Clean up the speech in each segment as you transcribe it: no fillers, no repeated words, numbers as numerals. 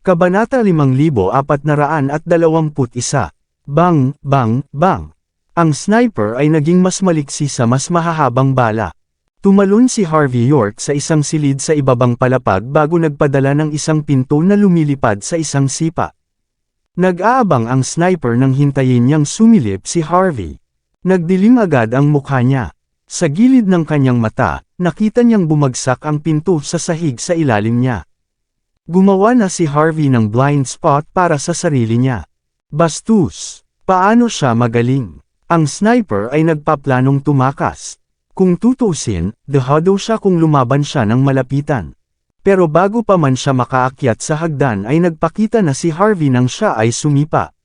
Kabanata 5421. Bang, bang, bang. Ang sniper ay naging mas maliksi sa mas mahahabang bala. Tumalon si Harvey York sa isang silid sa ibabang palapag bago nagpadala ng isang pinto na lumilipad sa isang sipa. Nag-aabang ang sniper nang hintayin niyang sumilip si Harvey. Nagdilim agad ang mukha niya. Sa gilid ng kanyang mata, nakita niyang bumagsak ang pinto sa sahig sa ilalim niya. Gumawa na si Harvey ng blind spot para sa sarili niya. Bastos, paano siya magaling? Ang sniper ay nagpaplanong tumakas. Kung tutusin, dehado siya kung lumaban siya ng malapitan. Pero bago pa man siya makaakyat sa hagdan ay nagpakita na si Harvey nang siya ay sumipa.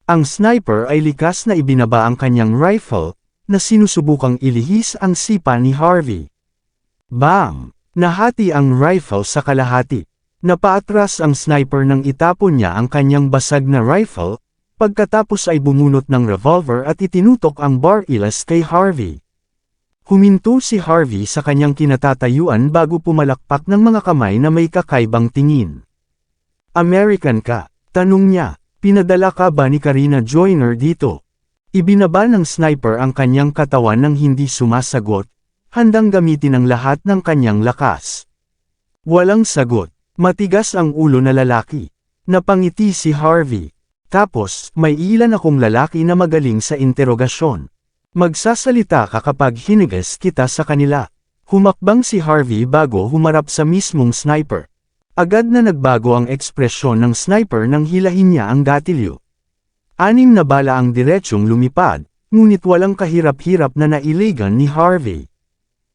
Ang sniper ay likas na ibinaba ang kanyang rifle, na sinusubukang ilihis ang sipa ni Harvey. Bang! Nahati ang rifle sa kalahati. Napaatras ang sniper nang itapon niya ang kanyang basag na rifle, pagkatapos ay bumunot ng revolver at itinutok ang bariles kay Harvey. Huminto si Harvey sa kanyang kinatatayuan bago pumalakpak ng mga kamay na may kakaibang tingin. American ka? Tanong niya. Pinadala ka ba ni Karina Joyner dito? Ibinaba ng sniper ang kanyang katawan nang hindi sumasagot, handang gamitin ang lahat ng kanyang lakas. Walang sagot. Matigas ang ulo na lalaki. Napangiti si Harvey. Tapos, may ilan akong lalaki na magaling sa interogasyon. Magsasalita ka kapag hinigas kita sa kanila. Humakbang si Harvey bago humarap sa mismong sniper. Agad na nagbago ang ekspresyon ng sniper nang hilahin niya ang gatilyo. 6 na bala ang diretsyong lumipad, ngunit walang kahirap-hirap na nailigan ni Harvey.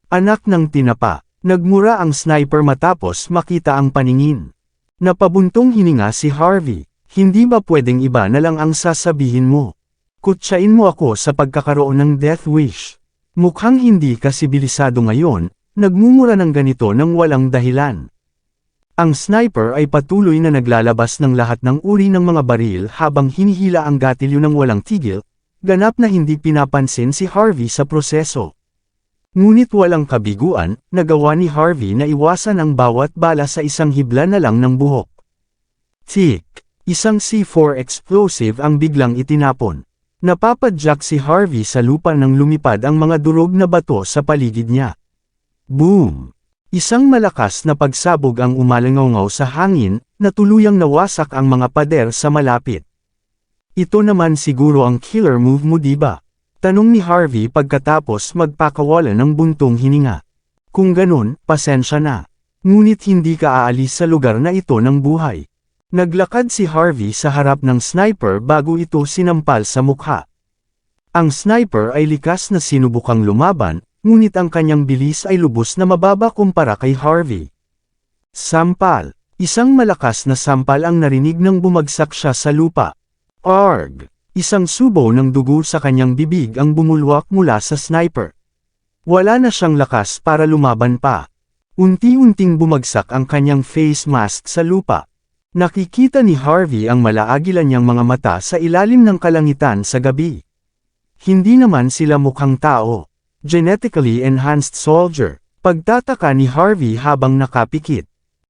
Anak ng tinapa. Nagmura ang sniper matapos makita ang paningin. Napabuntong hininga si Harvey. Hindi ba pwedeng iba na lang ang sasabihin mo? Kutsain mo ako sa pagkakaroon ng death wish. Mukhang hindi ka sibilisado ngayon, nagmumura ng ganito nang walang dahilan. Ang sniper ay patuloy na naglalabas ng lahat ng uri ng mga baril habang hinihila ang gatilyo ng walang tigil, ganap na hindi pinapansin si Harvey sa proseso. Ngunit walang kabiguan, nagawa ni Harvey na iwasan ang bawat bala sa isang hibla na lang ng buhok. Tik! Isang C4 explosive ang biglang itinapon. Napapadyak si Harvey sa lupa nang lumipad ang mga durog na bato sa paligid niya. Boom! Isang malakas na pagsabog ang umalangaw sa hangin, na tuluyang nawasak ang mga pader sa malapit. Ito naman siguro ang killer move mo, diba? Tanong ni Harvey pagkatapos magpakawala ng buntong hininga. Kung ganun, pasensya na. Ngunit hindi ka aalis sa lugar na ito ng buhay. Naglakad si Harvey sa harap ng sniper bago ito sinampal sa mukha. Ang sniper ay likas na sinubukang lumaban, ngunit ang kanyang bilis ay lubos na mababa kumpara kay Harvey. Sampal. Isang malakas na sampal ang narinig nang bumagsak siya sa lupa. Arg! Isang subo ng dugo sa kanyang bibig ang bumulwak mula sa sniper. Wala na siyang lakas para lumaban pa. Unti-unting bumagsak ang kanyang face mask sa lupa. Nakikita ni Harvey ang malaagilan niyang mga mata sa ilalim ng kalangitan sa gabi. Hindi naman sila mukhang tao. Genetically enhanced soldier. Pagtataka ni Harvey habang nakapikit.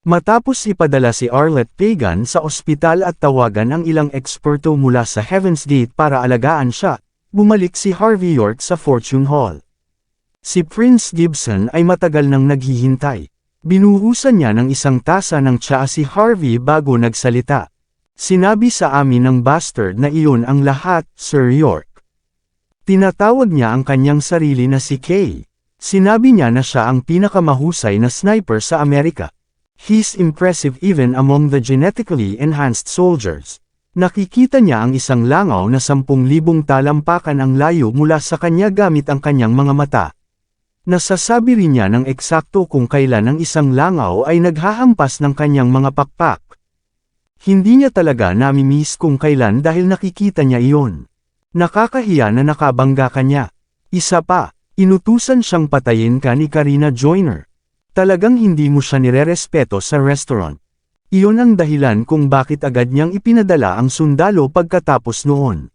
Matapos ipadala si Arlette Pagan sa ospital at tawagan ang ilang eksperto mula sa Heaven's Gate para alagaan siya, bumalik si Harvey York sa Fortune Hall. Si Prince Gibson ay matagal nang naghihintay. Binuhusan niya ng isang tasa ng tsaa si Harvey bago nagsalita. Sinabi sa amin ng bastard na iyon ang lahat, Sir York. Tinatawag niya ang kanyang sarili na si Kay. Sinabi niya na siya ang pinakamahusay na sniper sa Amerika. He's impressive even among the genetically enhanced soldiers. Nakikita niya ang isang langaw na 10,000 talampakan ang layo mula sa kanya gamit ang kanyang mga mata. Nasasabi rin niya ng eksakto kung kailan ang isang langaw ay naghahampas ng kanyang mga pakpak. Hindi niya talaga namimiss kung kailan dahil nakikita niya iyon. Nakakahiya na nakabangga ka niya. Isa pa, inutusan siyang patayin ka ni Karina Joyner. Talagang hindi mo siya nirerespeto sa restaurant. Iyon ang dahilan kung bakit agad niyang ipinadala ang sundalo pagkatapos noon.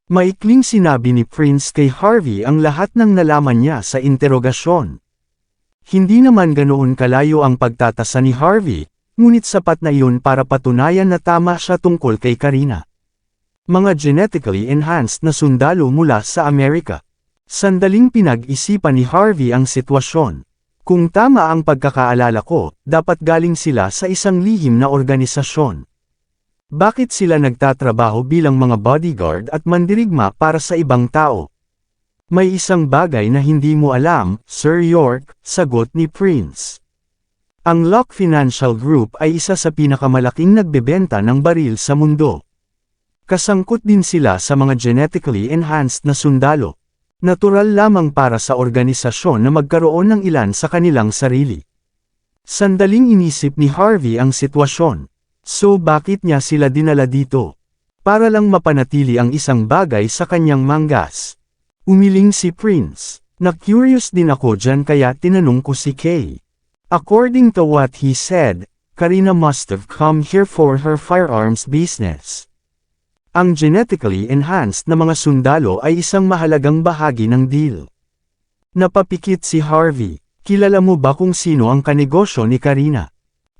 Maikling sinabi ni Prince kay Harvey ang lahat ng nalaman niya sa interogasyon. Hindi naman ganoon kalayo ang pagtatasa ni Harvey, ngunit sapat na iyon para patunayan na tama siya tungkol kay Karina. Mga genetically enhanced na sundalo mula sa Amerika. Sandaling pinag-isipan ni Harvey ang sitwasyon. Kung tama ang pagkakaalala ko, dapat galing sila sa isang lihim na organisasyon. Bakit sila nagtatrabaho bilang mga bodyguard at mandirigma para sa ibang tao? May isang bagay na hindi mo alam, Sir York, sagot ni Prince. Ang Locke Financial Group ay isa sa pinakamalaking nagbebenta ng baril sa mundo. Kasangkot din sila sa mga genetically enhanced na sundalo. Natural lamang para sa organisasyon na magkaroon ng ilan sa kanilang sarili. Sandaling inisip ni Harvey ang sitwasyon. So bakit niya sila dinala dito? Para lang mapanatili ang isang bagay sa kanyang manggas. Umiling si Prince. Na-curious din ako dyan kaya tinanong ko si Kay. According to what he said, Karina must have come here for her firearms business. Ang genetically enhanced na mga sundalo ay isang mahalagang bahagi ng deal. Napapikit si Harvey. Kilala mo ba kung sino ang kanegosyo ni Karina?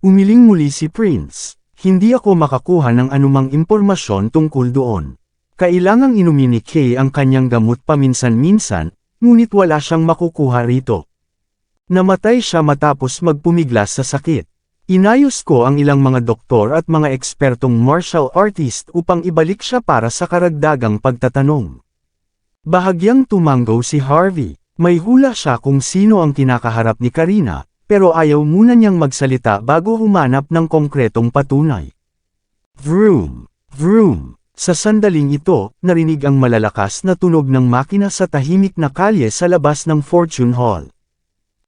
Umiling muli si Prince. Hindi ako makakuha ng anumang impormasyon tungkol doon. Kailangang inumin ni Kay ang kanyang gamot paminsan-minsan, ngunit wala siyang makukuha rito. Namatay siya matapos magpumiglas sa sakit. Inayos ko ang ilang mga doktor at mga ekspertong martial artist upang ibalik siya para sa karagdagang pagtatanong. Bahagyang tumanggaw si Harvey. May hula siya kung sino ang kinakaharap ni Karina, pero ayaw muna niyang magsalita bago humanap ng konkretong patunay. Vroom! Vroom! Sa sandaling ito, narinig ang malalakas na tunog ng makina sa tahimik na kalye sa labas ng Fortune Hall.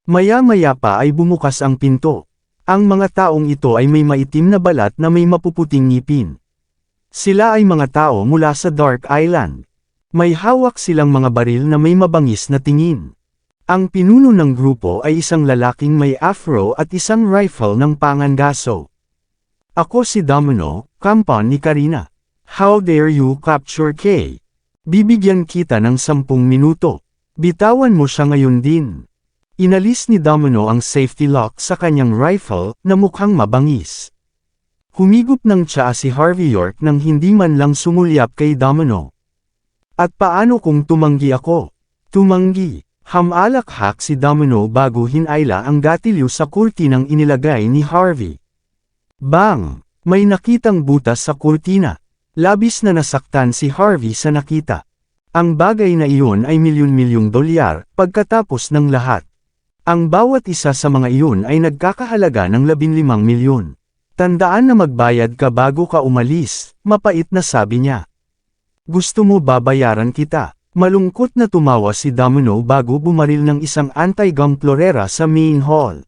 Maya-maya pa ay bumukas ang pinto. Ang mga taong ito ay may maitim na balat na may mapuputing ngipin. Sila ay mga tao mula sa Dark Island. May hawak silang mga baril na may mabangis na tingin. Ang pinuno ng grupo ay isang lalaking may afro at isang rifle ng pangangaso. Ako si Domino, kampan ni Karina. How dare you capture Kay? Bibigyan kita ng 10 minuto. Bitawan mo siya ngayon din. Inalis ni Domino ang safety lock sa kanyang rifle na mukhang mabangis. Humigop ng tsaa si Harvey York nang hindi man lang sumulyap kay Domino. At paano kung tumanggi ako? Tumanggi. Hamalakhak si Domino bago hinayla ang gatilyo sa kurtinang inilagay ni Harvey. Bang! May nakitang butas sa kurtina. Labis na nasaktan si Harvey sa nakita. Ang bagay na iyon ay milyon-milyong dolyar, pagkatapos ng lahat. Ang bawat isa sa mga iyon ay nagkakahalaga ng 15 milyon. Tandaan na magbayad ka bago ka umalis, mapait na sabi niya. Gusto mo babayaran kita? Malungkot na tumawa si Domino bago bumaril ng isang anti-gun plorera sa main hall.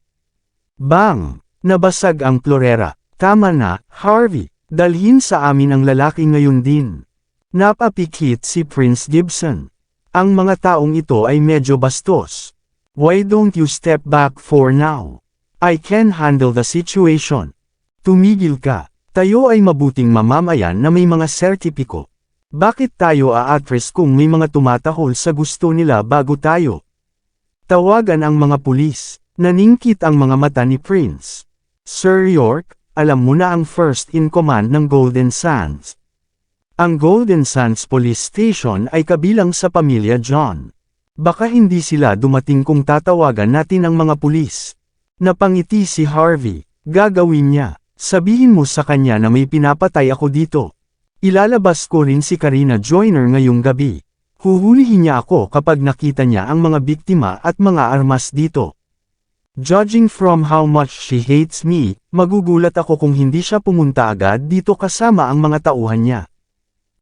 Bang! Nabasag ang plorera. Tama na, Harvey. Dalhin sa amin ang lalaki ngayon din. Napapikit si Prince Gibson. Ang mga taong ito ay medyo bastos. Why don't you step back for now? I can handle the situation. Tumigil ka. Tayo ay mabuting mamamayan na may mga sertipiko. Bakit tayo aatres kung may mga tumatahol sa gusto nila bago tayo? Tawagan ang mga pulis. Naningkit ang mga mata ni Prince. Sir York, alam mo na ang first in command ng Golden Sands. Ang Golden Sands Police Station ay kabilang sa pamilya John. Baka hindi sila dumating kung tatawagan natin ang mga pulis. Napangiti si Harvey. Gagawin niya. Sabihin mo sa kanya na may pinapatay ako dito. Ilalabas ko rin si Karina Joyner ngayong gabi. Huhulihin niya ako kapag nakita niya ang mga biktima at mga armas dito. Judging from how much she hates me, magugulat ako kung hindi siya pumunta agad dito kasama ang mga tauhan niya.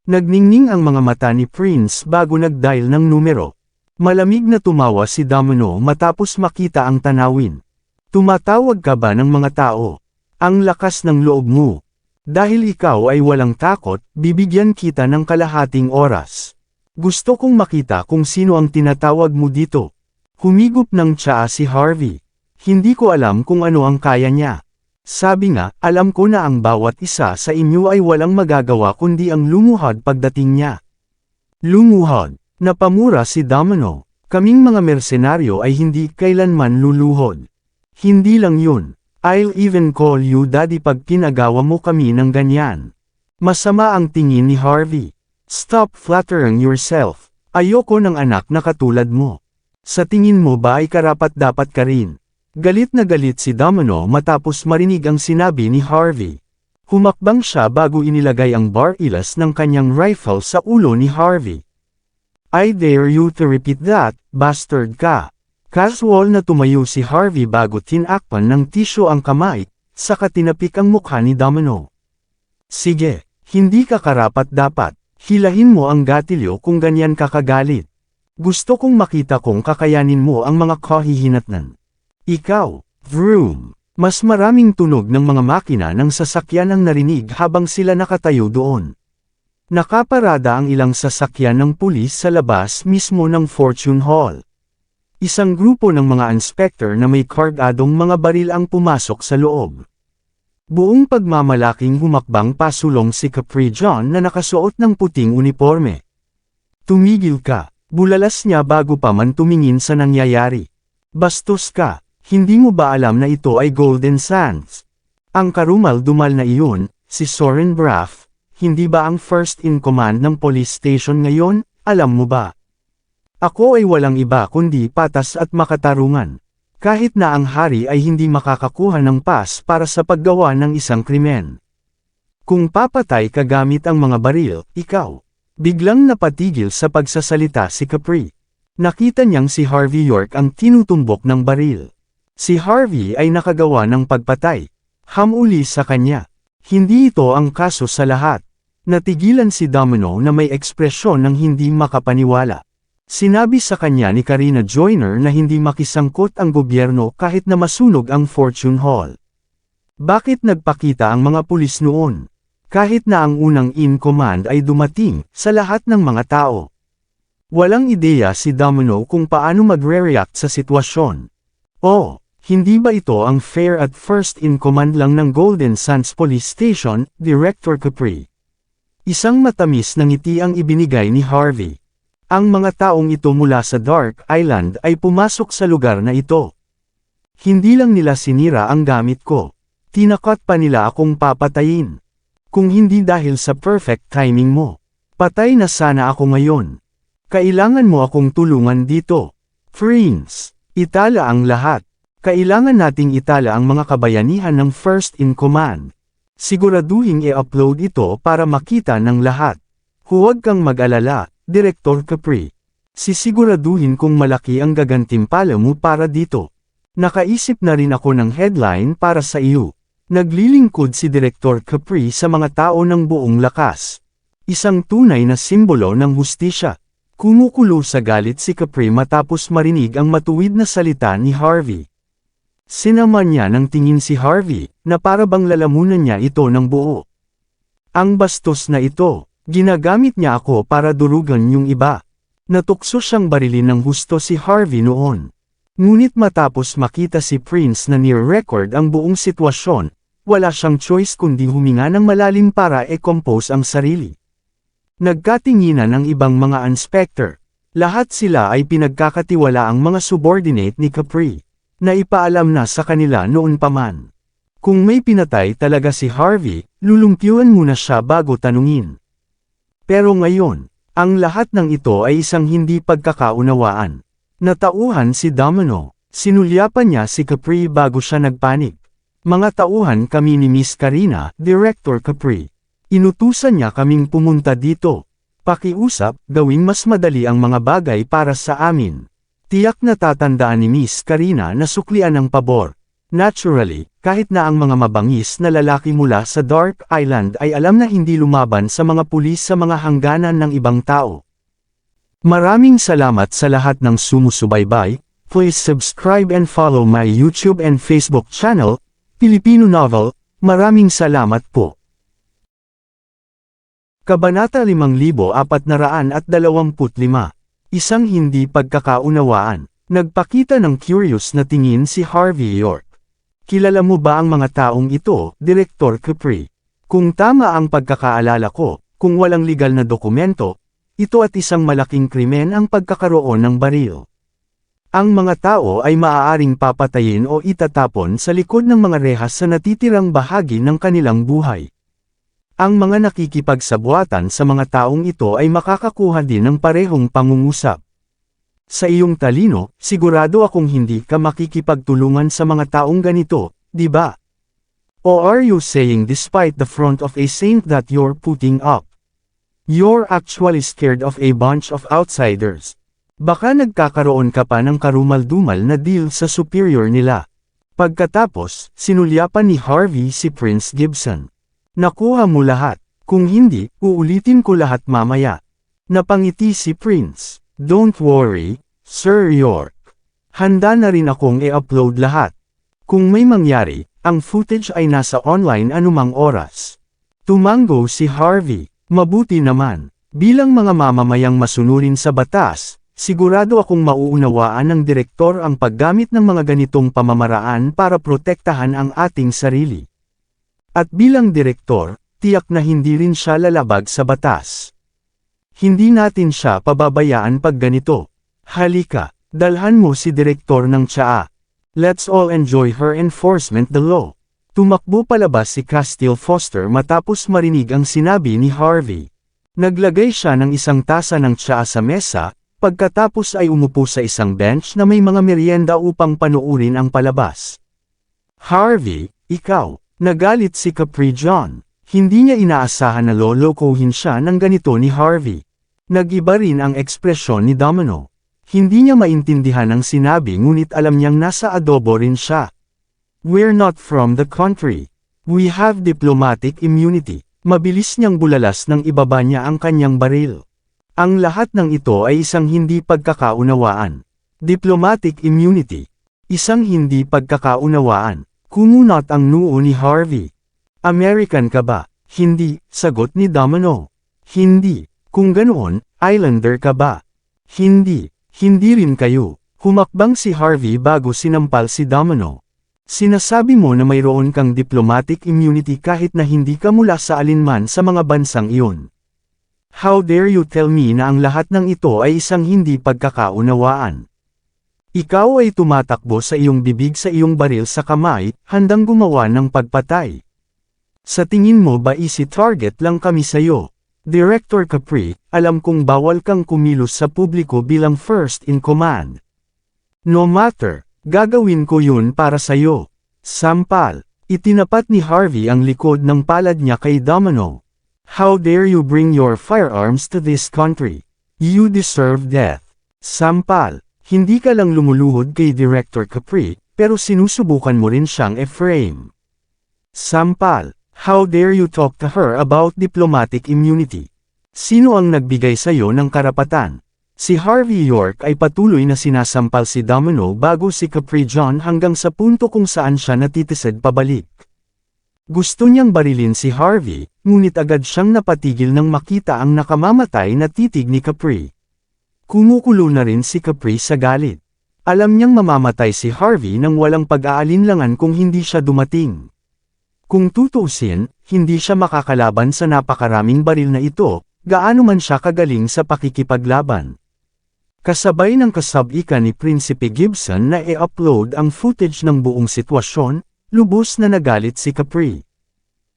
Nagningning ang mga mata ni Prince bago nag-dial ng numero. Malamig na tumawa si Domino matapos makita ang tanawin. Tumatawag ka ba ng mga tao? Ang lakas ng loob mo. Dahil ikaw ay walang takot, bibigyan kita ng kalahating oras. Gusto kong makita kung sino ang tinatawag mo dito. Humigop ng tsaa si Harvey. Hindi ko alam kung ano ang kaya niya. Sabi nga, alam ko na ang bawat isa sa inyo ay walang magagawa kundi ang lumuhod pagdating niya. Lumuhod. Napamura si Domino. Kaming mga mersenaryo ay hindi kailanman luluhod. Hindi lang yun. I'll even call you daddy pag pinagawa mo kami ng ganyan. Masama ang tingin ni Harvey. Stop flattering yourself. Ayoko ng anak na katulad mo. Sa tingin mo ba ay karapat-dapat ka rin? Galit na galit si Domino matapos marinig ang sinabi ni Harvey. Humakbang siya bago inilagay ang barriles ng kanyang rifle sa ulo ni Harvey. I dare you to repeat that, bastard ka. Casual na tumayo si Harvey bago tinakpan ng tisyo ang kamay, saka tinapik ang mukha ni Domino. Sige, hindi ka karapat-dapat. Hilahin mo ang gatilyo kung ganyan ka kagalit. Gusto kong makita kung kakayanin mo ang mga kahihinatnan. Ikaw, vroom. Mas maraming tunog ng mga makina ng sasakyan ang narinig habang sila nakatayo doon. Nakaparada ang ilang sasakyan ng pulis sa labas mismo ng Fortune Hall. Isang grupo ng mga inspector na may kargadong mga baril ang pumasok sa loob. Buong pagmamalaking humakbang pasulong si Capri John na nakasuot ng puting uniforme. Tumigil ka, bulalas niya bago pa man tumingin sa nangyayari. Bastos ka, hindi mo ba alam na ito ay Golden Sands? Ang karumal-dumal na iyon, si Soren Braff, hindi ba ang first in command ng police station ngayon, alam mo ba? Ako ay walang iba kundi patas at makatarungan. Kahit na ang hari ay hindi makakakuha ng pass para sa paggawa ng isang krimen. Kung papatay ka gamit ang mga baril, ikaw. Biglang napatigil sa pagsasalita si Capri. Nakita niyang si Harvey York ang tinutumbok ng baril. Si Harvey ay nakagawa ng pagpatay. Hamuli sa kanya. Hindi ito ang kaso sa lahat. Natigilan si Domino na may ekspresyon ng hindi makapaniwala. Sinabi sa kanya ni Karina Joyner na hindi makisangkot ang gobyerno kahit na masunog ang Fortune Hall. Bakit nagpakita ang mga pulis noon? Kahit na ang unang in-command ay dumating sa lahat ng mga tao. Walang ideya si Domino kung paano magre-react sa sitwasyon. Oh, hindi ba ito ang fair at first in command lang ng Golden Sands Police Station, Director Capri? Isang matamis na ngiti ang ibinigay ni Harvey. Ang mga taong ito mula sa Dark Island ay pumasok sa lugar na ito. Hindi lang nila sinira ang gamit ko. Tinakot pa nila akong papatayin. Kung hindi dahil sa perfect timing mo. Patay na sana ako ngayon. Kailangan mo akong tulungan dito. Friends, itala ang lahat. Kailangan nating itala ang mga kabayanihan ng first in command. Siguraduhin i-upload ito para makita ng lahat. Huwag kang mag-alala, Director Capri. Sisiguraduhin kung malaki ang gagantimpala mo para dito. Nakaisip na rin ako ng headline para sa iyo. Naglilingkod si Director Capri sa mga tao ng buong lakas. Isang tunay na simbolo ng hustisya. Kumukulo sa galit si Capri matapos marinig ang matuwid na salita ni Harvey. Sinama niya ng tingin si Harvey, na para bang lalamunan niya ito ng buo. Ang bastos na ito, ginagamit niya ako para durugan yung iba. Natukso siyang barilin ng husto si Harvey noon. Ngunit matapos makita si Prince na near-record ang buong sitwasyon, wala siyang choice kundi huminga ng malalim para e-compose ang sarili. Nagkatinginan ang ibang mga inspector. Lahat sila ay pinagkakatiwala ang mga subordinate ni Capri. Na ipaalam na sa kanila noon pa man. Kung may pinatay talaga si Harvey, lulumpiyuan muna siya bago tanungin. Pero ngayon, ang lahat ng ito ay isang hindi pagkakaunawaan. Natauhan si Domino, sinulyapan niya si Capri bago siya nagpanik. Mga tauhan kami ni Miss Karina, Director Capri. Inutusan niya kaming pumunta dito. Pakiusap, gawing mas madali ang mga bagay para sa amin. Tiyak na tatandaan ni Miss Karina na suklian ng pabor. Naturally, kahit na ang mga mabangis na lalaki mula sa Dark Island ay alam na hindi lumaban sa mga pulis sa mga hangganan ng ibang tao. Maraming salamat sa lahat ng sumusubaybay. Please subscribe and follow my YouTube and Facebook channel, Filipino Novel. Maraming salamat po. Kabanata 5425. Isang hindi pagkakaunawaan. Nagpakita ng curious na tingin si Harvey York. Kilala mo ba ang mga taong ito, Director Capri? Kung tama ang pagkakaalala ko, kung walang legal na dokumento, ito at isang malaking krimen ang pagkakaroon ng baril. Ang mga tao ay maaaring papatayin o itatapon sa likod ng mga rehas sa natitirang bahagi ng kanilang buhay. Ang mga nakikipagsabuatan sa mga taong ito ay makakakuha din ng parehong pangungusap. Sa iyong talino, sigurado akong hindi ka makikipagtulungan sa mga taong ganito, di ba? Or are you saying despite the front of a saint that you're putting up? You're actually scared of a bunch of outsiders. Baka nagkakaroon ka pa ng karumal-dumal na deal sa superior nila. Pagkatapos, sinulyapan ni Harvey si Prince Gibson. Nakuha mo lahat. Kung hindi, uulitin ko lahat mamaya. Napangiti si Prince. Don't worry, Sir York. Handa na rin akong i-upload lahat. Kung may mangyari, ang footage ay nasa online anumang oras. Tumango si Harvey. Mabuti naman. Bilang mga mamamayang masunurin sa batas, sigurado akong mauunawaan ng direktor ang paggamit ng mga ganitong pamamaraan para protektahan ang ating sarili. At bilang direktor, tiyak na hindi rin siya lalabag sa batas. Hindi natin siya pababayaan pag ganito. Halika, dalhan mo si direktor ng tsaa. Let's all enjoy her enforcement the law. Tumakbo palabas si Castile Foster matapos marinig ang sinabi ni Harvey. Naglagay siya ng isang tasa ng tsaa sa mesa, pagkatapos ay umupo sa isang bench na may mga merienda upang panuurin ang palabas. Harvey, ikaw, nagalit si Capri John. Hindi niya inaasahan na lolokohin siya ng ganito ni Harvey. Nag-iba rin ang ekspresyon ni Domino. Hindi niya maintindihan ang sinabi ngunit alam niyang nasa adobo rin siya. We're not from the country. We have diplomatic immunity. Mabilis niyang bulalas nang ibaba niya ang kanyang baril. Ang lahat ng ito ay isang hindi pagkakaunawaan. Diplomatic immunity. Isang hindi pagkakaunawaan. Kumunot ang noo ni Harvey. American ka ba? Hindi, sagot ni Domino. Hindi. Kung ganoon, Islander ka ba? Hindi. Hindi rin kayo. Humakbang si Harvey bago sinampal si Domino. Sinasabi mo na mayroon kang diplomatic immunity kahit na hindi ka mula sa alinman sa mga bansang iyon. How dare you tell me na ang lahat ng ito ay isang hindi pagkakaunawaan? Ikaw ay tumatakbo sa iyong bibig sa iyong baril sa kamay, handang gumawa ng pagpatay. Sa tingin mo ba easy target lang kami sayo? Director Capri, alam kong bawal kang kumilos sa publiko bilang first in command. No matter, gagawin ko yun para sayo. Sampal, itinapat ni Harvey ang likod ng palad niya kay Domino. How dare you bring your firearms to this country? You deserve death. Sampal, hindi ka lang lumuluhod kay Director Capri, pero sinusubukan mo rin siyang e-frame. Sampal, how dare you talk to her about diplomatic immunity? Sino ang nagbigay sa'yo ng karapatan? Si Harvey York ay patuloy na sinasampal si Domino bago si Capri John hanggang sa punto kung saan siya natitisad pabalik. Gusto niyang barilin si Harvey, ngunit agad siyang napatigil nang makita ang nakamamatay na titig ni Capri. Kumukulo na rin si Capri sa galit. Alam niyang mamamatay si Harvey nang walang pag-aalinlangan kung hindi siya dumating. Kung tutuusin, hindi siya makakalaban sa napakaraming baril na ito, gaano man siya kagaling sa pakikipaglaban. Kasabay ng kasab-ika ni Prinsipe Gibson na i-upload ang footage ng buong sitwasyon, lubos na nagalit si Capri.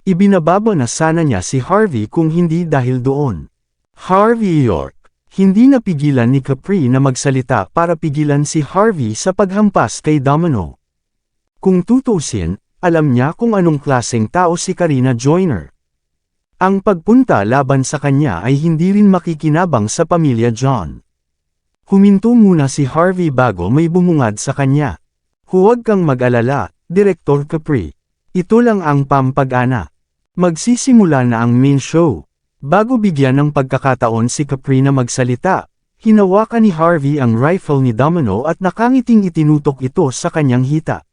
Ibinababa na sana niya si Harvey kung hindi dahil doon. Harvey York. Hindi napigilan ni Capri na magsalita para pigilan si Harvey sa paghampas kay Domino. Kung tutusin, alam niya kung anong klaseng tao si Karina Joyner. Ang pagpunta laban sa kanya ay hindi rin makikinabang sa pamilya John. Huminto muna si Harvey bago may bumungad sa kanya. Huwag kang mag-alala, Director Capri. Ito lang ang pampag-ana. Magsisimula na ang main show. Bago bigyan ng pagkakataon si Capri na magsalita, hinawakan ni Harvey ang rifle ni Domino at nakangiting itinutok ito sa kanyang hita.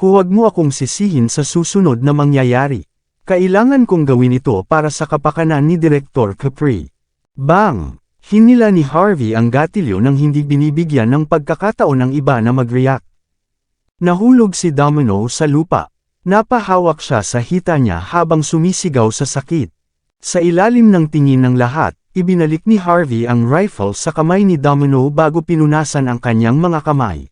Huwag mo akong sisihin sa susunod na mangyayari. Kailangan kong gawin ito para sa kapakanan ni Director Capri. Bang! Hinila ni Harvey ang gatilyo nang hindi binibigyan ng pagkakataon ng iba na mag-react. Nahulog si Domino sa lupa. Napahawak siya sa hita niya habang sumisigaw sa sakit. Sa ilalim ng tingin ng lahat, Ibinalik ni Harvey ang rifle sa kamay ni Domino bago pinunasan ang kanyang mga kamay.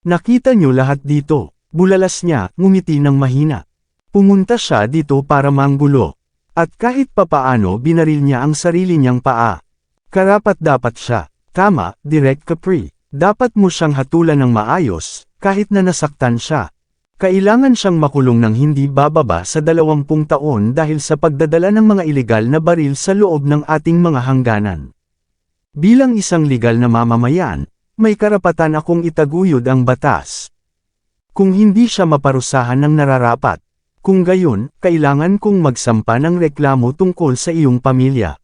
Nakita niyo lahat dito, bulalas niya, ngumiti ng mahina. Pumunta siya dito para manggulo. At kahit papaano binaril niya ang sarili niyang paa. Karapat-dapat siya. Tama, Direk Capri. Dapat mo siyang hatulan ng maayos, kahit na nasaktan siya. Kailangan siyang makulong ng hindi bababa sa 20 taon dahil sa pagdadala ng mga ilegal na baril sa loob ng ating mga hangganan. Bilang isang legal na mamamayan, may karapatan akong itaguyod ang batas. Kung hindi siya maparusahan ng nararapat, kung gayon, kailangan kong magsampa ng reklamo tungkol sa iyong pamilya.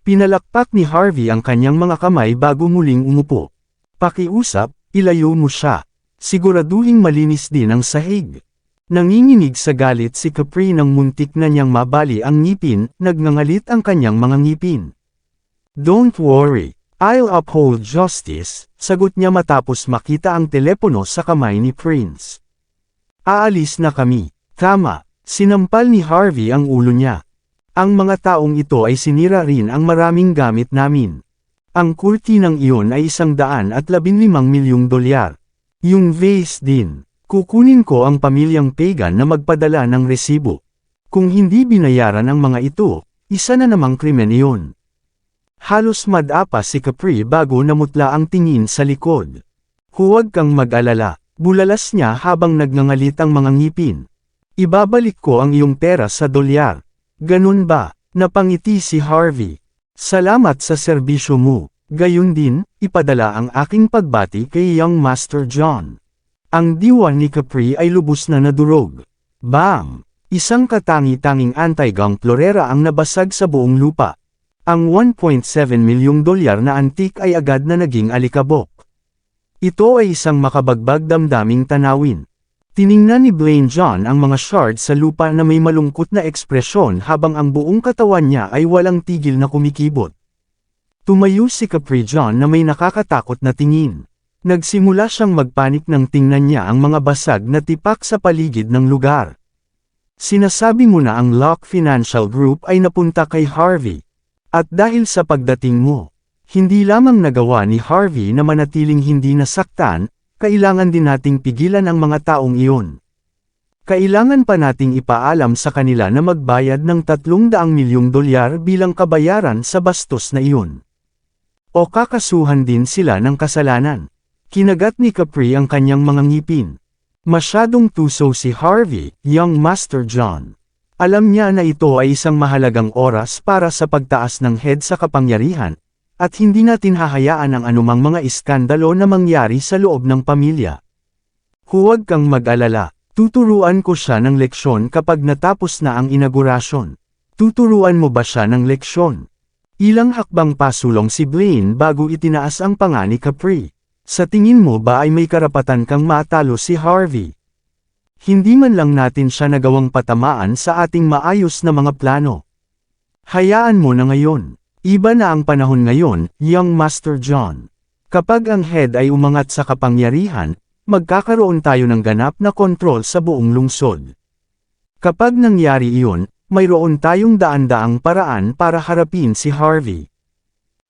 Pinalakpak ni Harvey ang kanyang mga kamay bago muling umupo. Pakiusap, ilayo mo siya. Siguraduhing malinis din ang sahig. Nanginginig sa galit si Capri nang muntik na niyang mabali ang ngipin, nagngangalit ang kanyang mga ngipin. Don't worry, I'll uphold justice, sagot niya matapos makita ang telepono sa kamay ni Prince. Aalis na kami. Tama, sinampal ni Harvey ang ulo niya. Ang mga taong ito ay sinira rin ang maraming gamit namin. Ang kurtinang iyon ay $115 milyong. Yung vase din. Kukunin ko ang pamilyang pagan na magpadala ng resibo. Kung hindi binayaran ang mga ito, isa na namang krimen iyon. Halos madapa si Capri bago namutla ang tingin sa likod. Huwag kang mag-alala, bulalas niya habang nagngangalit ang mga ngipin. Ibabalik ko ang iyong pera sa dolyar. Ganun ba? Napangiti si Harvey. Salamat sa serbisyo mo. Gayun din, ipadala ang aking pagbati kay Young Master John. Ang diwa ni Capri ay lubos na nadurog. Bam! Isang katangi-tanging anti-gang florera ang nabasag sa buong lupa. Ang $1.7 milyong na antik ay agad na naging alikabok. Ito ay isang makabagbag damdaming tanawin. Tiningnan ni Blaine John ang mga shards sa lupa na may malungkot na ekspresyon habang ang buong katawan niya ay walang tigil na kumikibot. Tumayo si Capri John na may nakakatakot na tingin. Nagsimula siyang magpanik nang tingnan niya ang mga basag na tipak sa paligid ng lugar. Sinasabi mo na ang Locke Financial Group ay napunta kay Harvey. At dahil sa pagdating mo, hindi lamang nagawa ni Harvey na manatiling hindi nasaktan, kailangan din nating pigilan ang mga taong iyon. Kailangan pa nating ipaalam sa kanila na magbayad ng $300 milyong bilang kabayaran sa bastos na iyon. O kakasuhan din sila ng kasalanan. Kinagat ni Capri ang kanyang mga ngipin. Masyadong tuso si Harvey, Young Master John. Alam niya na ito ay isang mahalagang oras para sa pagtaas ng head sa kapangyarihan, at hindi natin hahayaan ang anumang mga iskandalo na mangyari sa loob ng pamilya. Huwag kang mag-alala, tuturuan ko siya ng leksyon kapag natapos na ang inaugurasyon. Tuturuan mo ba siya ng leksyon? Ilang hakbang pasulong si Blaine bago itinaas ang panga ni Capri. Sa tingin mo ba ay may karapatan kang matalo si Harvey? Hindi man lang natin siya nagawang patamaan sa ating maayos na mga plano. Hayaan mo na ngayon. Iba na ang panahon ngayon, Young Master John. Kapag ang head ay umangat sa kapangyarihan, magkakaroon tayo ng ganap na kontrol sa buong lungsod. Kapag nangyari iyon, mayroon tayong daan-daang paraan para harapin si Harvey.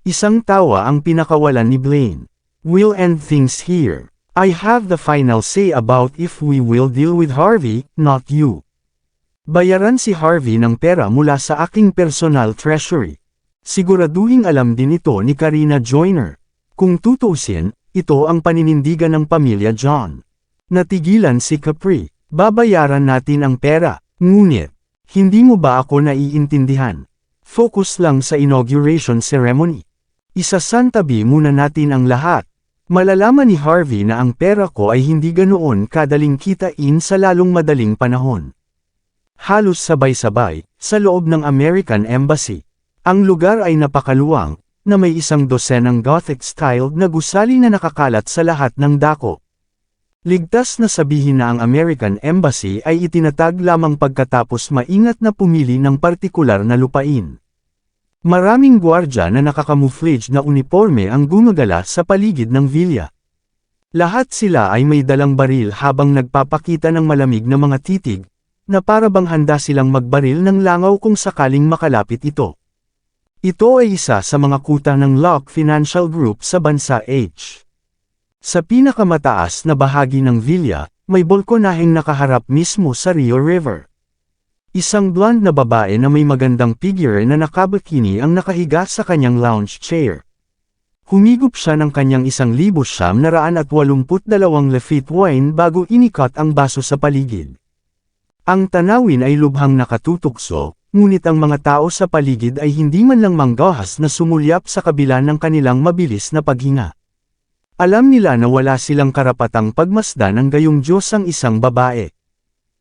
Isang tawa ang pinakawalan ni Blaine. We'll end things here. I have the final say about if we will deal with Harvey, not you. Bayaran si Harvey ng pera mula sa aking personal treasury. Siguraduhing alam din ito ni Karina Joyner. Kung tutuusin, ito ang paninindigan ng pamilya John. Natigilan si Capri. Babayaran natin ang pera, ngunit, hindi mo ba ako naiintindihan? Focus lang sa inauguration ceremony. Isasantabi muna natin ang lahat. Malalaman ni Harvey na ang pera ko ay hindi ganoon kadaling kitain sa lalong madaling panahon. Halos sabay-sabay, sa loob ng American Embassy. Ang lugar ay napakaluwang, na may 12 Gothic-style na gusali na nakakalat sa lahat ng dako. Ligtas na sabihin na ang American Embassy ay itinatag lamang pagkatapos maingat na pumili ng partikular na lupain. Maraming gwardya na nakakamuflage na uniforme ang gumagala sa paligid ng villa. Lahat sila ay may dalang baril habang nagpapakita ng malamig na mga titig, na para bang handa silang magbaril ng langaw kung sakaling makalapit ito. Ito ay isa sa mga kuta ng Locke Financial Group sa bansa H. Sa pinakamataas na bahagi ng villa, may balkonaheng nakaharap mismo sa Rio River. Isang blonde na babae na may magandang figure na nakabikini ang nakahiga sa kanyang lounge chair. Humigop siya ng kanyang 1,982 lafite wine bago inikot ang baso sa paligid. Ang tanawin ay lubhang nakatutukso, ngunit ang mga tao sa paligid ay hindi man lang manggahas na sumulyap sa kabila ng kanilang mabilis na paghinga. Alam nila na wala silang karapatang pagmasdan ng gayong Diyos ang isang babae.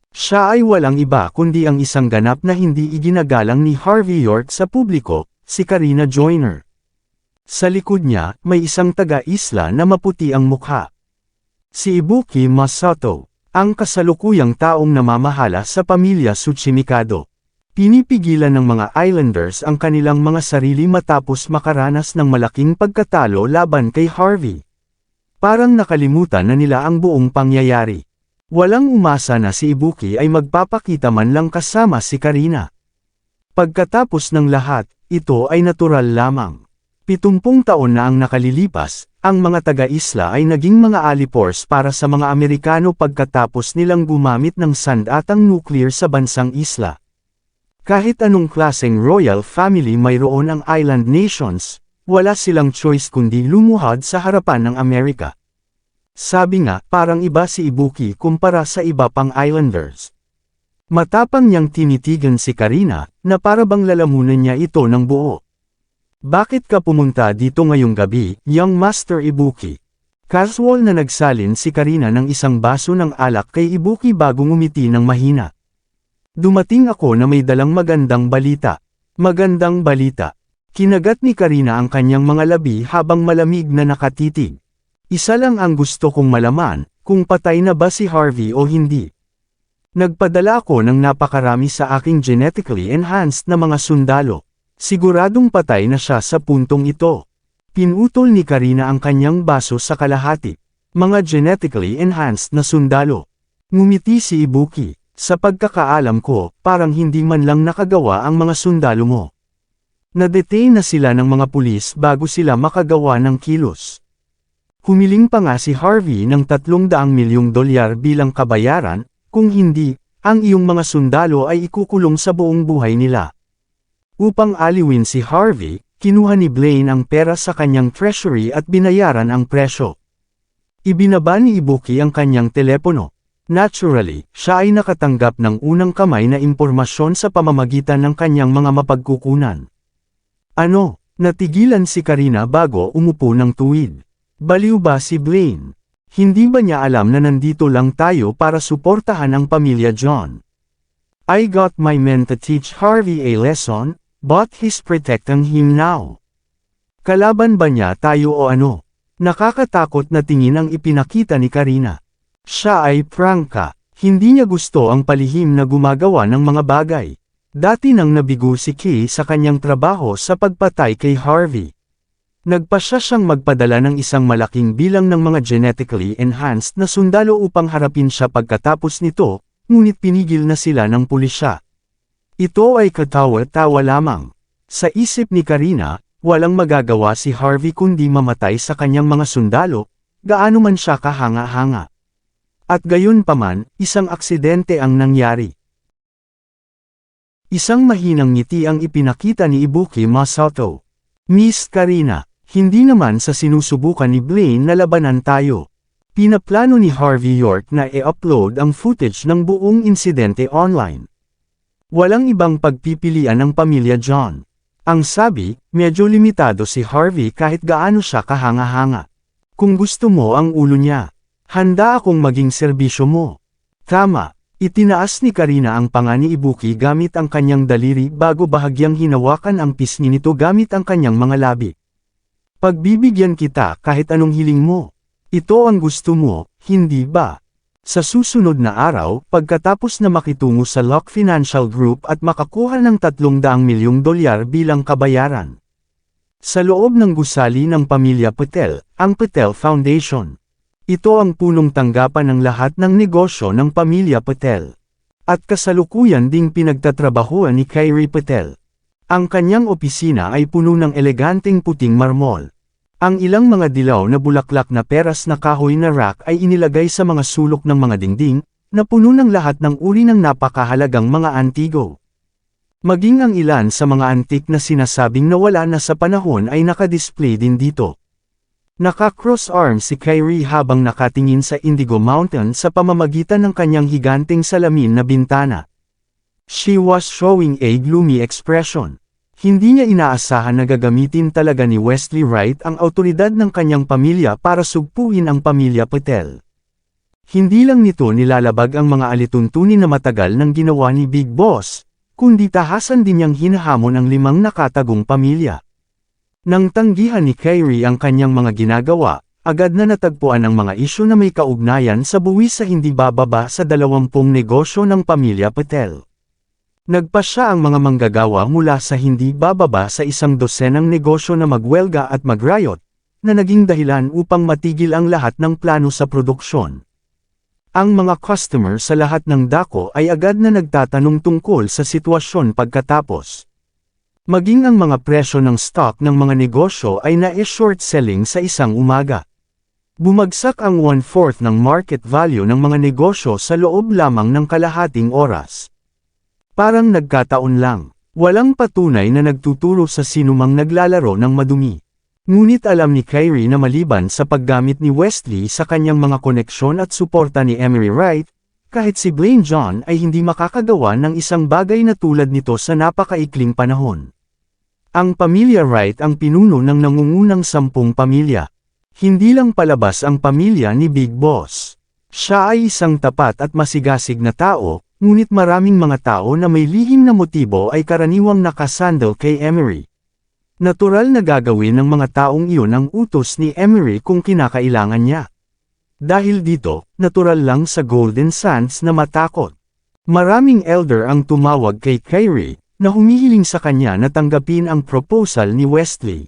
Siya ay walang iba kundi ang isang ganap na hindi iginagalang ni Harvey York sa publiko, si Karina Joyner. Sa likod niya, may isang taga-isla na maputi ang mukha. Si Ibuki Masato, ang kasalukuyang taong namamahala sa pamilya Tsuchimikado. Pinipigilan ng mga Islanders ang kanilang mga sarili matapos makaranas ng malaking pagkatalo laban kay Harvey. Parang nakalimutan na nila ang buong pangyayari. Walang umasa na si Ibuki ay magpapakita man lang kasama si Karina. Pagkatapos ng lahat, ito ay natural lamang. 70 taon na ang nakalilipas, ang mga taga-isla ay naging mga alipors para sa mga Amerikano pagkatapos nilang gumamit ng sandatang nuclear sa bansang isla. Kahit anong klaseng royal family mayroon ang island nations, wala silang choice kundi lumuhad sa harapan ng Amerika. Sabi nga, parang iba si Ibuki kumpara sa iba pang Islanders. Matapang niyang tinitigan si Karina, na para bang lalamunan niya ito ng buo. Bakit ka pumunta dito ngayong gabi, young Master Ibuki? Casual na nagsalin si Karina ng isang baso ng alak kay Ibuki bago ngumiti ng mahina. Dumating ako na may dalang magandang balita. Magandang balita. Kinagat ni Karina ang kanyang mga labi habang malamig na nakatitig. Isa lang ang gusto kong malaman, kung patay na ba si Harvey o hindi. Nagpadala ako ng napakarami sa aking genetically enhanced na mga sundalo. Siguradong patay na siya sa puntong ito. Pinutol ni Karina ang kanyang baso sa kalahati. Mga genetically enhanced na sundalo. Ngumiti si Ibuki. Sa pagkakaalam ko, parang hindi man lang nakagawa ang mga sundalo mo. Nadetain na sila ng mga pulis bago sila makagawa ng kilos. Humiling pa nga si Harvey ng $300 milyong bilang kabayaran, kung hindi, ang iyong mga sundalo ay ikukulong sa buong buhay nila. Upang aliwin si Harvey, kinuha ni Blaine ang pera sa kanyang treasury at binayaran ang presyo. Ibinaba ni Ibuki ang kanyang telepono. Naturally, siya ay nakatanggap ng unang kamay na impormasyon sa pamamagitan ng kanyang mga mapagkukunan. Ano, natigilan si Karina bago umupo ng tuwid. Baliw ba si Blaine? Hindi ba niya alam na nandito lang tayo para suportahan ang pamilya John? I got my men to teach Harvey a lesson, but he's protecting him now. Kalaban ba niya tayo o ano? Nakakatakot na tingin ang ipinakita ni Karina. Siya ay prangka, hindi niya gusto ang palihim na gumagawa ng mga bagay. Dati nang nabigo si Kay sa kanyang trabaho sa pagpatay kay Harvey. Nagpasya siyang magpadala ng isang malaking bilang ng mga genetically enhanced na sundalo upang harapin siya pagkatapos nito, ngunit pinigil na sila ng pulisya. Ito ay katawa-tawa lamang. Sa isip ni Karina, walang magagawa si Harvey kundi mamatay sa kanyang mga sundalo, gaano man siya kahanga-hanga. At gayon paman, isang aksidente ang nangyari. Isang mahinang ngiti ang ipinakita ni Ibuki Masato. Miss Karina, hindi naman sa sinusubukan ni Blaine na labanan tayo. Pinaplano ni Harvey York na i-upload ang footage ng buong insidente online. Walang ibang pagpipilian ng pamilya John. Ang sabi, medyo limitado si Harvey kahit gaano siya kahanga-hanga. Kung gusto mo ang ulo niya, handa akong maging serbisyo mo. Tama, itinaas ni Karina ang panga ni Ibuki gamit ang kanyang daliri bago bahagyang hinawakan ang pisngi nito gamit ang kanyang mga labi. Pagbibigyan kita kahit anong hiling mo. Ito ang gusto mo, hindi ba? Sa susunod na araw, pagkatapos na makitungo sa Locke Financial Group at makakuha ng $300 milyong bilang kabayaran. Sa loob ng gusali ng pamilya Patel, ang Patel Foundation. Ito ang punong tanggapan ng lahat ng negosyo ng pamilya Patel. At kasalukuyan ding pinagtatrabahuan ni Kyrie Patel. Ang kanyang opisina ay puno ng eleganteng puting marmol. Ang ilang mga dilaw na bulaklak na peras na kahoy na rack ay inilagay sa mga sulok ng mga dingding, na puno ng lahat ng uri ng napakahalagang mga antigo. Maging ang ilan sa mga antik na sinasabing nawala na sa panahon ay nakadisplay din dito. Naka-cross arms si Kyrie habang nakatingin sa Indigo Mountain sa pamamagitan ng kanyang higanteng salamin na bintana. She was showing a gloomy expression. Hindi niya inaasahan na gagamitin talaga ni Wesley Wright ang awtoridad ng kanyang pamilya para sugpuin ang pamilya Patel. Hindi lang nito nilalabag ang mga alituntunin na matagal nang ginawa ni Big Boss, kundi tahasan din niyang hinahamon ang 5 nakatagong pamilya. Nang tanggihan ni Kyrie ang kanyang mga ginagawa, agad na natagpuan ang mga isyu na may kaugnayan sa buwis sa hindi bababa sa 20 negosyo ng pamilya Patel. Nagpasya ang mga manggagawa mula sa hindi bababa sa 100 negosyo na magwelga at mag-riot, na naging dahilan upang matigil ang lahat ng plano sa produksyon. Ang mga customer sa lahat ng dako ay agad na nagtatanong tungkol sa sitwasyon pagkatapos. Maging ang mga presyo ng stock ng mga negosyo ay na-short selling sa isang umaga. Bumagsak ang 1/4 ng market value ng mga negosyo sa loob lamang ng kalahating oras. Parang nagkataon lang, walang patunay na nagtuturo sa sinumang naglalaro ng madumi. Ngunit alam ni Kyrie na maliban sa paggamit ni Wesley sa kanyang mga koneksyon at suporta ni Emery Wright, kahit si Blaine John ay hindi makakagawa ng isang bagay na tulad nito sa napakaikling panahon. Ang pamilya Wright ang pinuno ng nangungunang 10 pamilya. Hindi lang palabas ang pamilya ni Big Boss. Siya ay isang tapat at masigasig na tao, ngunit maraming mga tao na may lihim na motibo ay karaniwang nakasandal kay Emery. Natural na gagawin ng mga taong iyon ang utos ni Emery kung kinakailangan niya. Dahil dito, natural lang sa Golden Sands na matakot. Maraming elder ang tumawag kay Kyrie, na humihiling sa kanya na tanggapin ang proposal ni Wesley.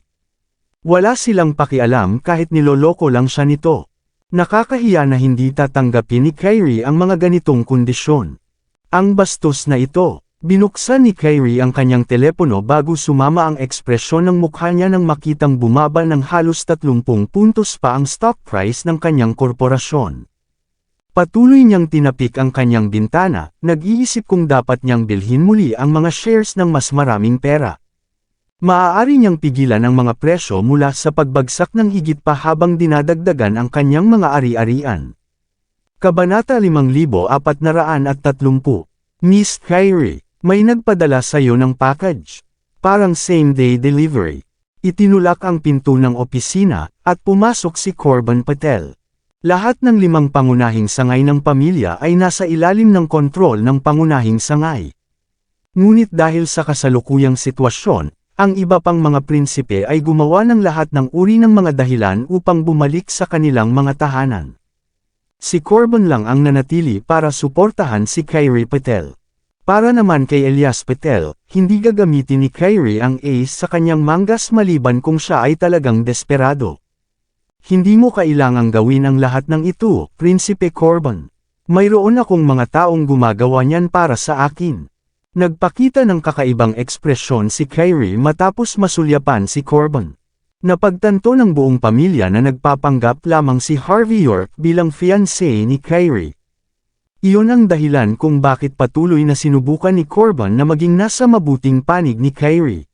Wala silang pakialam kahit niloloko lang siya nito. Nakakahiya na hindi tatanggapin ni Kyrie ang mga ganitong kondisyon. Ang bastos na ito. Binuksan ni Kyrie ang kanyang telepono bago sumama ang ekspresyon ng mukha niya nang makitang bumaba ng halos 30 puntos pa ang stock price ng kanyang korporasyon. Patuloy niyang tinapik ang kanyang bintana, nag-iisip kung dapat niyang bilhin muli ang mga shares ng mas maraming pera. Maaari niyang pigilan ang mga presyo mula sa pagbagsak ng higit pa habang dinadagdagan ang kanyang mga ari-arian. Kabanata 5430. Miss Kyrie, may nagpadala sa iyo ng package. Parang same-day delivery. Itinulak ang pinto ng opisina, at pumasok si Corbin Patel. Lahat ng 5 pangunahing sangay ng pamilya ay nasa ilalim ng kontrol ng pangunahing sangay. Ngunit dahil sa kasalukuyang sitwasyon, ang iba pang mga prinsipe ay gumawa ng lahat ng uri ng mga dahilan upang bumalik sa kanilang mga tahanan. Si Corbin lang ang nanatili para suportahan si Kyrie Patel. Para naman kay Elias Patel, hindi gagamitin ni Kyrie ang ace sa kanyang manggas maliban kung siya ay talagang desperado. Hindi mo kailangang gawin ang lahat ng ito, Prinsipe Corbin. Mayroon akong mga taong gumagawa niyan para sa akin. Nagpakita ng kakaibang ekspresyon si Kyrie matapos masulyapan si Corbin. Napagtanto ng buong pamilya na nagpapanggap lamang si Harvey York bilang fiancé ni Kyrie. Iyon ang dahilan kung bakit patuloy na sinubukan ni Corbin na maging nasa mabuting panig ni Kyrie.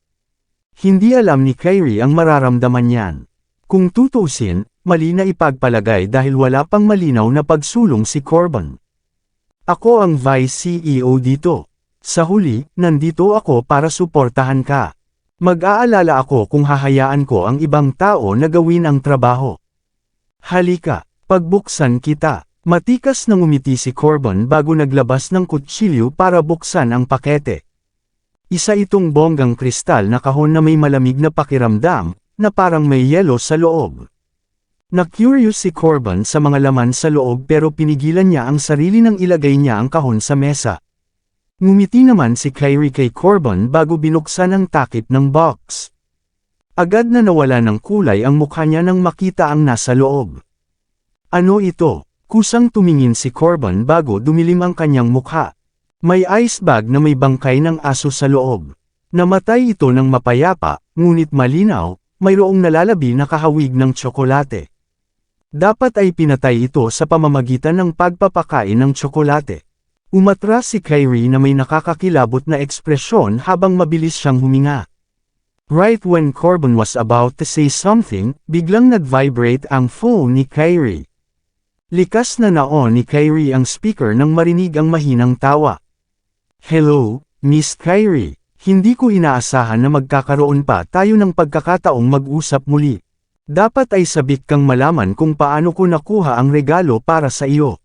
Hindi alam ni Kyrie ang mararamdaman niyan. Kung tutusin, mali na ipagpalagay dahil wala pang malinaw na pagsulong si Corbin. Ako ang Vice CEO dito. Sa huli, nandito ako para suportahan ka. Mag-aalala ako kung hahayaan ko ang ibang tao na gawin ang trabaho. Halika, pagbuksan kita. Matikas na ngumiti si Corbin bago naglabas ng kutsilyo para buksan ang pakete. Isa itong bonggang kristal na kahon na may malamig na pakiramdam, na parang may yelo sa loob. Na-curious si Corbin sa mga laman sa loob pero pinigilan niya ang sarili nang ilagay niya ang kahon sa mesa. Ngumiti naman si Kyrie kay Corbin bago binuksan ang takip ng box. Agad na nawala ng kulay ang mukha niya nang makita ang nasa loob. Ano ito? Kusang tumingin si Corbin bago dumilim ang kanyang mukha. May ice bag na may bangkay ng aso sa loob. Namatay ito ng mapayapa, ngunit malinaw, mayroong nalalabi na kahawig ng tsokolate. Dapat ay pinatay ito sa pamamagitan ng pagpapakain ng tsokolate. Umatras si Kyrie na may nakakakilabot na ekspresyon habang mabilis siyang huminga. Right when Corbin was about to say something, biglang nag-vibrate ang phone ni Kyrie. Likas na naon ni Kyrie ang speaker nang marinig ang mahinang tawa. "Hello, Miss Kyrie. Hindi ko inaasahan na magkakaroon pa tayo ng pagkakataong mag-usap muli. Dapat ay sabik kang malaman kung paano ko nakuha ang regalo para sa iyo."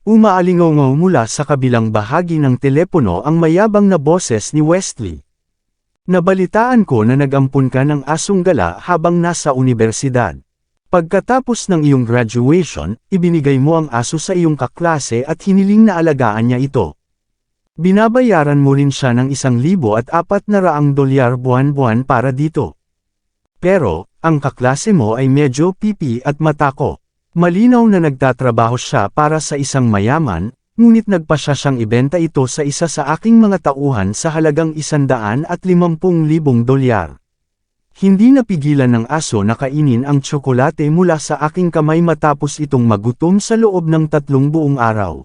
Umaalingaw mula sa kabilang bahagi ng telepono ang mayabang na boses ni Wesley. "Nabalitaan ko na nag-ampun ka ng asong gala habang nasa unibersidad. Pagkatapos ng iyong graduation, ibinigay mo ang aso sa iyong kaklase at hiniling na alagaan niya ito. Binabayaran mo rin siya ng $1,400 buwan-buwan para dito. Pero, ang kaklase mo ay medyo pipi at matako. Malinaw na nagtatrabaho siya para sa isang mayaman, ngunit nagpasya siyang ibenta ito sa isa sa aking mga tauhan sa halagang $150,000. Hindi napigilan ng aso na kainin ang tsokolate mula sa aking kamay matapos itong magutom sa loob ng 3 buong araw.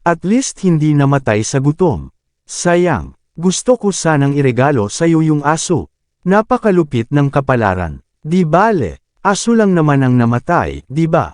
At least hindi namatay sa gutom. Sayang, gusto ko sanang iregalo sa iyo yung aso. Napakalupit ng kapalaran. Di bale, aso lang naman ang namatay, di ba?